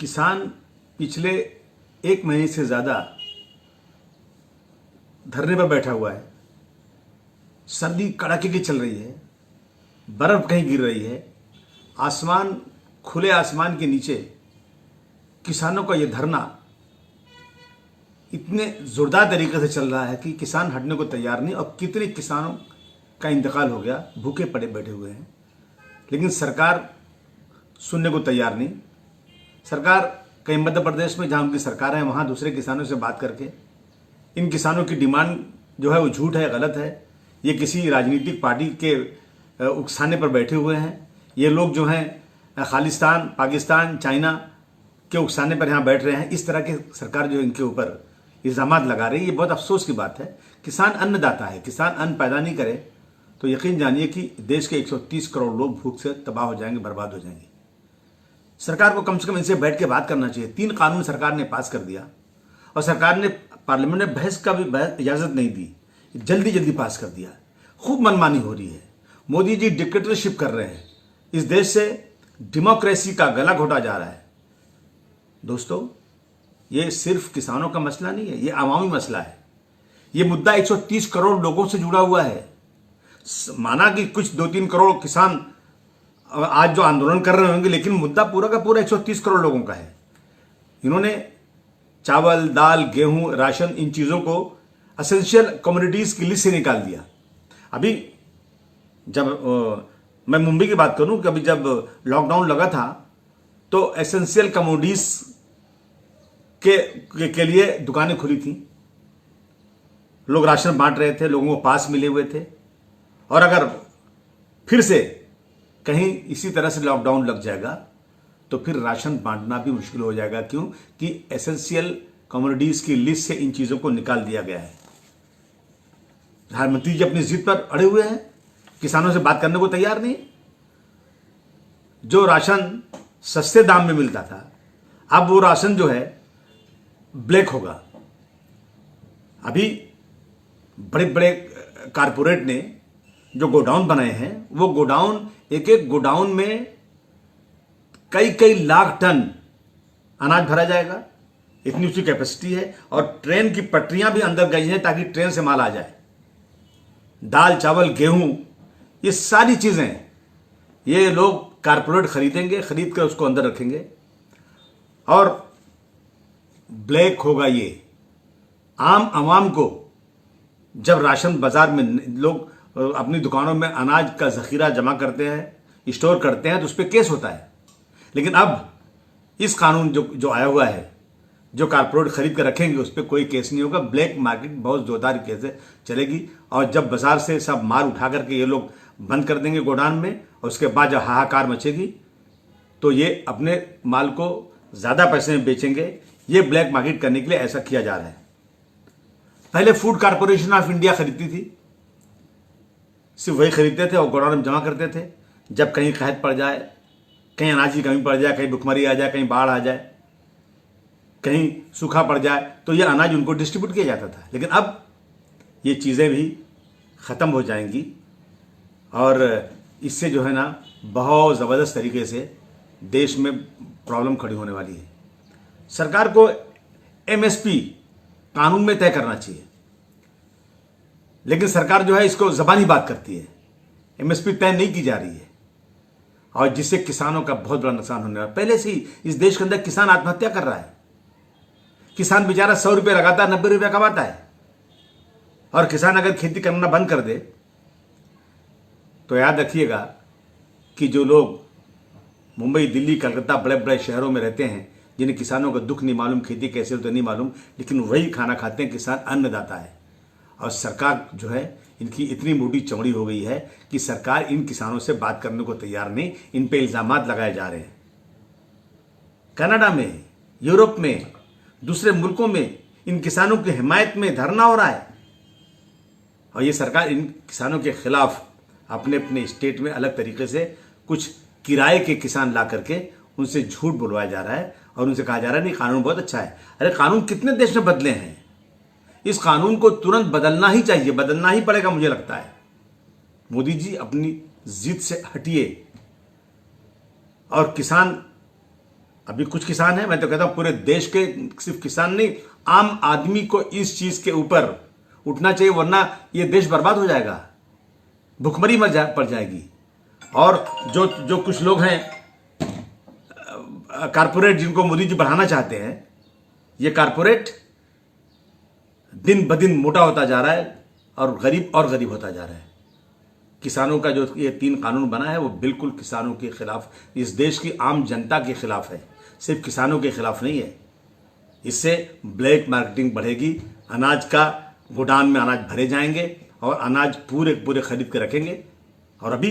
किसान पिछले एक महीने से ज़्यादा धरने पर बैठा हुआ है। सर्दी कड़ाके की चल रही है, बर्फ कहीं गिर रही है। आसमान, खुले आसमान के नीचे किसानों का ये धरना इतने ज़ोरदार तरीके से चल रहा है कि किसान हटने को तैयार नहीं। और कितने किसानों का इंतकाल हो गया, भूखे पड़े बैठे हुए हैं, लेकिन सरकार सुनने को तैयार नहीं। सरकार कहीं मध्य प्रदेश में जहाँ उनकी सरकार है वहाँ दूसरे किसानों से बात करके इन किसानों की डिमांड जो है वो झूठ है, गलत है। ये किसी राजनीतिक पार्टी के उकसाने पर बैठे हुए हैं। ये लोग जो हैं खालिस्तान, पाकिस्तान, चाइना के उकसाने पर यहाँ बैठ रहे हैं। इस तरह की सरकार जो इनके ऊपर इल्ज़ामात लगा रही है, ये बहुत अफसोस की बात है। किसान अन्नदाता है, किसान अन्न पैदा नहीं करे तो यकीन जानिए कि देश के 130 करोड़ लोग भूख से तबाह हो जाएंगे, बर्बाद हो जाएंगे। सरकार को कम से कम इनसे बैठ के बात करना चाहिए। 3 कानून सरकार ने पास कर दिया और सरकार ने पार्लियामेंट में बहस का भी इजाज़त नहीं दी, जल्दी जल्दी पास कर दिया। खूब मनमानी हो रही है। मोदी जी डिक्टेटरशिप कर रहे हैं। इस देश से डेमोक्रेसी का गला घोटा जा रहा है। दोस्तों, ये सिर्फ किसानों का मसला नहीं है, ये अवामी मसला है। ये मुद्दा 130 करोड़ लोगों से जुड़ा हुआ है। माना कि कुछ 2-3 करोड़ किसान आज जो आंदोलन कर रहे होंगे, लेकिन मुद्दा पूरा का पूरा 130 करोड़ लोगों का है। इन्होंने चावल, दाल, गेहूं, राशन, इन चीज़ों को एसेंशियल कमोडिटीज़ की लिस्ट से निकाल दिया। अभी जब मैं मुंबई की बात करूं कि अभी जब लॉकडाउन लगा था तो एसेंशियल कमोडिटीज़ के लिए दुकानें खुली थी। लोग राशन बांट रहे थे, लोगों को पास मिले हुए थे। और अगर फिर से कहीं इसी तरह से लॉकडाउन लग जाएगा तो फिर राशन बांटना भी मुश्किल हो जाएगा। क्यों कि एसेंशियल कमोडिटीज़ की लिस्ट से इन चीज़ों को निकाल दिया गया है। प्रधानमंत्री जी अपनी जिद पर अड़े हुए हैं, किसानों से बात करने को तैयार नहीं। जो राशन सस्ते दाम में मिलता था, अब वो राशन जो है ब्लैक होगा। अभी बड़े बड़े कारपोरेट ने जो गोडाउन बनाए हैं, वो गोडाउन, एक एक गोडाउन में कई कई लाख टन अनाज भरा जाएगा। इतनी ऊंची कैपेसिटी है। और ट्रेन की पटरियां भी अंदर गई हैं ताकि ट्रेन से माल आ जाए। दाल, चावल, गेहूं, ये सारी चीजें ये लोग कारपोरेट खरीदेंगे, खरीद कर उसको अंदर रखेंगे और ब्लैक होगा। ये आम आवाम को, जब राशन बाजार में लोग अपनी दुकानों में अनाज का जखीरा जमा करते हैं, स्टोर करते हैं, तो उस पर केस होता है। लेकिन अब इस कानून जो आया हुआ है, जो कारपोरेट खरीद कर रखेंगे उस पर कोई केस नहीं होगा। ब्लैक मार्केट बहुत जोरदार कैसे चलेगी। और जब बाजार से सब माल उठा करके ये लोग बंद कर देंगे गोडाउन में, और उसके बाद जब हाहाकार मचेगी तो ये अपने माल को ज़्यादा पैसे में बेचेंगे। ये ब्लैक मार्केट करने के लिए ऐसा किया जा रहा है। पहले फूड कॉरपोरेशन ऑफ इंडिया खरीदती थी, सिर्फ वही खरीदते थे और गोडाउन में जमा करते थे। जब कहीं कहत पड़ जाए, कहीं अनाज की कमी पड़ जाए, कहीं भुखमरी आ जाए, कहीं बाढ़ आ जाए, कहीं सूखा पड़ जाए, तो ये अनाज उनको डिस्ट्रीब्यूट किया जाता था। लेकिन अब ये चीज़ें भी ख़त्म हो जाएंगी और इससे जो है ना बहुत ज़बरदस्त तरीके से देश में प्रॉब्लम खड़ी होने वाली है। सरकार को एमएसपी कानून में तय करना चाहिए, लेकिन सरकार जो है इसको ज़बानी बात करती है। एमएसपी तय नहीं की जा रही है और जिससे किसानों का बहुत बड़ा नुकसान होने वाला है। पहले से ही इस देश के अंदर किसान आत्महत्या कर रहा है। किसान बेचारा 100 रुपये लगातार 90 रुपये कमाता है। और किसान अगर खेती करना बंद कर दे तो याद रखिएगा कि जो लोग मुंबई, दिल्ली, कलकत्ता, बड़े बड़े शहरों में रहते हैं, जिन्हें किसानों का दुख नहीं मालूम, खेती कैसे होती नहीं मालूम, लेकिन वही खाना खाते हैं। किसान अन्नदाता है। और सरकार जो है इनकी इतनी मोटी चमड़ी हो गई है कि सरकार इन किसानों से बात करने को तैयार नहीं। इन पे इल्ज़ामात लगाए जा रहे हैं। कनाडा में, यूरोप में, दूसरे मुल्कों में इन किसानों की हिमायत में धरना हो रहा है और ये सरकार इन किसानों के खिलाफ अपने अपने स्टेट में अलग तरीके से कुछ किराए के किसान ला करके उनसे झूठ बुलवाया जा रहा है और उनसे कहा जा रहा है नहीं, कानून बहुत अच्छा है। अरे कानून कितने देश में बदले हैं। इस कानून को तुरंत बदलना ही चाहिए, बदलना ही पड़ेगा मुझे लगता है। मोदी जी अपनी जिद से हटिए और किसान अभी कुछ किसान हैं, मैं तो कहता हूं पूरे देश के सिर्फ किसान नहीं, आम आदमी को इस चीज के ऊपर उठना चाहिए, वरना ये देश बर्बाद हो जाएगा, भुखमरी पड़ जाएगी। और जो जो कुछ लोग हैं कारपोरेट, जिनको मोदी जी बढ़ाना चाहते हैं, ये कारपोरेट दिन ब दिन मोटा होता जा रहा है और गरीब होता जा रहा है। किसानों का जो ये 3 कानून बना है वो बिल्कुल किसानों के खिलाफ, इस देश की आम जनता के खिलाफ है, सिर्फ किसानों के खिलाफ नहीं है। इससे ब्लैक मार्केटिंग बढ़ेगी, अनाज का गोदाम में अनाज भरे जाएंगे और अनाज पूरे खरीद के रखेंगे। और अभी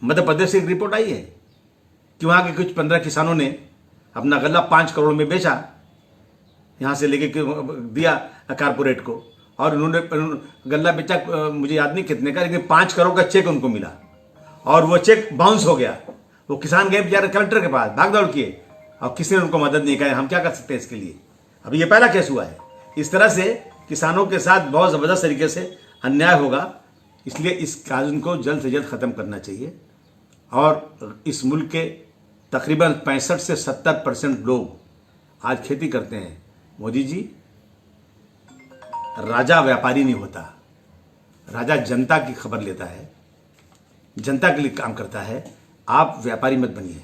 मध्य प्रदेश से एक रिपोर्ट आई है कि वहाँ के कुछ 15 किसानों ने अपना गल्ला 5 करोड़ में बेचा, यहाँ से लेके दिया कारपोरेट को, और उन्होंने गल्ला बेचा, मुझे याद नहीं कितने का, लेकिन 5 करोड़ का चेक उनको मिला और वो चेक बाउंस हो गया। वो किसान गए बेचारे कलेक्टर के पास, भाग दौड़ किए और किसी ने उनको मदद नहीं करी। हम क्या कर सकते हैं इसके लिए? अभी ये पहला केस हुआ है। इस तरह से किसानों के साथ बहुत ज़बरदस्त तरीके से अन्याय होगा, इसलिए इस कानून को जल्द से जल्द ख़त्म करना चाहिए। और इस मुल्क के तकरीबन 65 से 70% लोग आज खेती करते हैं। मोदी जी, राजा व्यापारी नहीं होता, राजा जनता की खबर लेता है, जनता के लिए काम करता है। आप व्यापारी मत बनिए,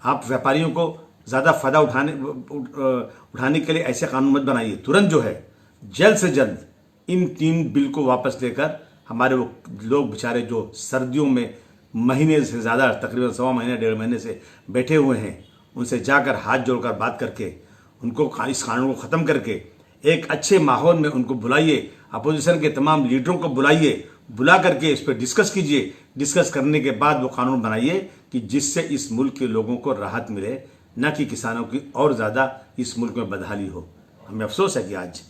आप व्यापारियों को ज़्यादा फायदा उठाने के लिए ऐसे कानून मत बनाइए। तुरंत जो है जल्द से जल्द इन 3 बिल को वापस लेकर हमारे वो लोग बेचारे जो सर्दियों में महीने से ज़्यादा, तकरीबन 1.25 महीने 1.5 महीने से बैठे हुए हैं, उनसे जाकर हाथ जोड़कर बात करके उनको इस कानून को ख़त्म करके एक अच्छे माहौल में उनको बुलाइए, अपोजिशन के तमाम लीडरों को बुलाइए, बुला करके इस पर डिस्कस कीजिए। डिस्कस करने के बाद वो कानून बनाइए कि जिससे इस मुल्क के लोगों को राहत मिले, न कि किसानों की और ज़्यादा इस मुल्क में बदहाली हो। हमें अफसोस है कि आज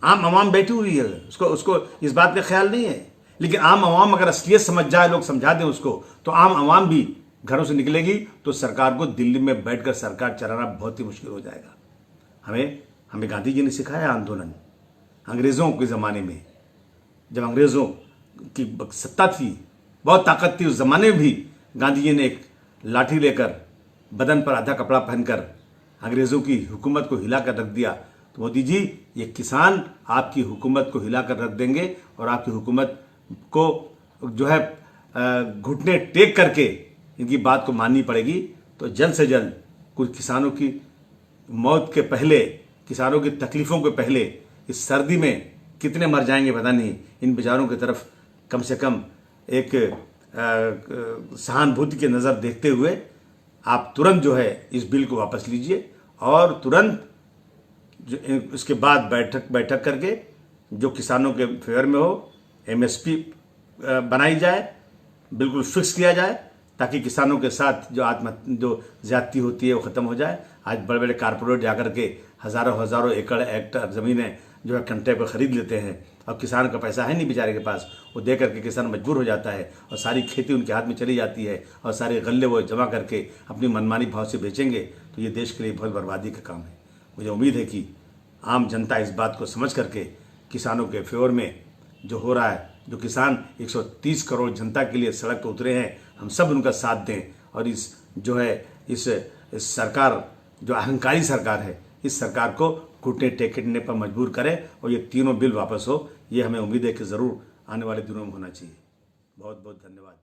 आम आवाम बैठी हुई है, उसको इस बात का ख्याल नहीं है। लेकिन आम आवाम अगर असलियत समझ जाए, लोग समझा दें उसको, तो आम आवाम भी घरों से निकलेगी, तो सरकार को दिल्ली में बैठकर सरकार चलाना बहुत ही मुश्किल हो जाएगा। हमें गांधी जी ने सिखाया आंदोलन। अंग्रेज़ों के ज़माने में, जब अंग्रेज़ों की सत्ता थी, बहुत ताकत थी, उस ज़माने में भी गांधी जी ने एक लाठी लेकर बदन पर आधा कपड़ा पहनकर अंग्रेज़ों की हुकूमत को हिला कर रख दिया। तो मोदी जी, ये किसान आपकी हुकूमत को हिला कर रख देंगे और आपकी हुकूमत को जो है घुटने टेक करके इनकी बात को माननी पड़ेगी। तो जल्द से जल्द कुछ किसानों की मौत के पहले, किसानों की तकलीफ़ों के पहले, इस सर्दी में कितने मर जाएंगे पता नहीं, इन बेचारों की तरफ कम से कम एक सहानुभूति की नज़र देखते हुए आप तुरंत जो है इस बिल को वापस लीजिए और तुरंत जो इसके बाद बैठक करके जो किसानों के फेवर में हो, MSP बनाई जाए, बिल्कुल फिक्स किया जाए, ताकि किसानों के साथ जो ज्यादती होती है वो ख़त्म हो जाए। आज बड़े बड़े कारपोरेट जाकर के हज़ारों एकड़ हेक्टर ज़मीनें जो है कंटे पर ख़रीद लेते हैं और किसान का पैसा है नहीं बेचारे के पास, वो दे करके किसान मजबूर हो जाता है और सारी खेती उनके हाथ में चली जाती है और सारे गल्ले वो जमा करके अपनी मनमानी भाव से बेचेंगे। तो ये देश के लिए बहुत बर्बादी का काम है। मुझे उम्मीद है कि आम जनता इस बात को समझ करके किसानों के फेवर में जो हो रहा है, जो किसान 130 करोड़ जनता के लिए सड़क पर उतरे हैं, हम सब उनका साथ दें और इस सरकार, जो अहंकारी सरकार है, इस सरकार को घुटने टेकने पर मजबूर करें और ये 3 बिल वापस हो। ये हमें उम्मीद है कि ज़रूर आने वाले दिनों में होना चाहिए। बहुत बहुत धन्यवाद।